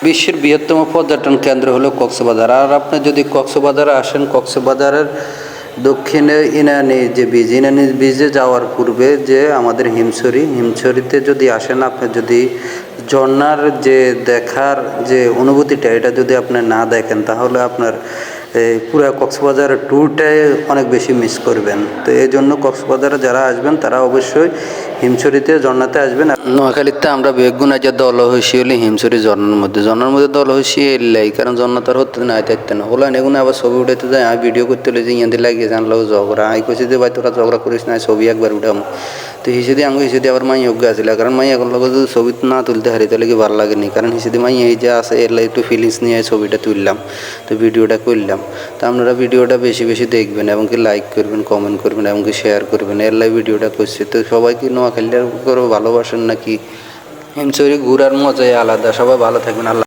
বিশ্বের বৃহত্তম পর্যটন কেন্দ্র হলো কক্সবাজার। আর আপনি যদি কক্সবাজারে আসেন, কক্সবাজারের দক্ষিণে ইনানি যে বীজ, ইনানি বীজে যাওয়ার পূর্বে যে আমাদের হিমছড়িতে যদি আসেন, আপনি যদি ঝর্ণার যে দেখার যে অনুভূতিটা, এটা যদি আপনি না দেখেন তাহলে আপনার পুরো কক্সবাজারের ট্যুরটাই অনেক বেশি মিস করবেন। তো এই জন্য কক্সবাজারে যারা আসবেন তারা অবশ্যই হিমছড়িতে ঝর্ণাতে আসবেন। নোয়াখালীতে আমরা বেগুনা যে দল হয়েছি হলে হিমছড়ি ঝর্ণার মধ্যে দল হয়েছি এলাই, কারণ ঝর্ণা তার হতে না আইতে না হলো এগুলো আবার ছবি উঠাইতে যায়, আমি ভিডিও করতে হলে যে ইয়াদের লাগিয়ে জানলেও ঝগড়া আই কইছি যে ভাই তোরা ঝগড়া করিস না, ছবি একবার উঠাম। তো হিসেবে আমি হিসেবে আবার মাই যোগ্য আসলে, কারণ মাই এখন লোক যদি ছবি না তুলতে হারি তাহলে কি ভালো লাগেনি, কারণ হিসেবে মাই এই যে আছে এর একটু ফিলিংস নিয়ে ছবিটা তুললাম, তো ভিডিওটা করলাম। তো আপনারা ভিডিওটা বেশি বেশি দেখবেন এবং কি লাইক করবেন, কমেন্ট করবেন এবং কি শেয়ার করবেন, এর লাই ভিডিওটা করছি। তো সবাই কি নোয়াখালীর করে ভালোবাসেন নাকি? হিমছড়ি ঘুরার মজাই আলাদা। সবাই ভালো থাকবেন। আল্লাহ।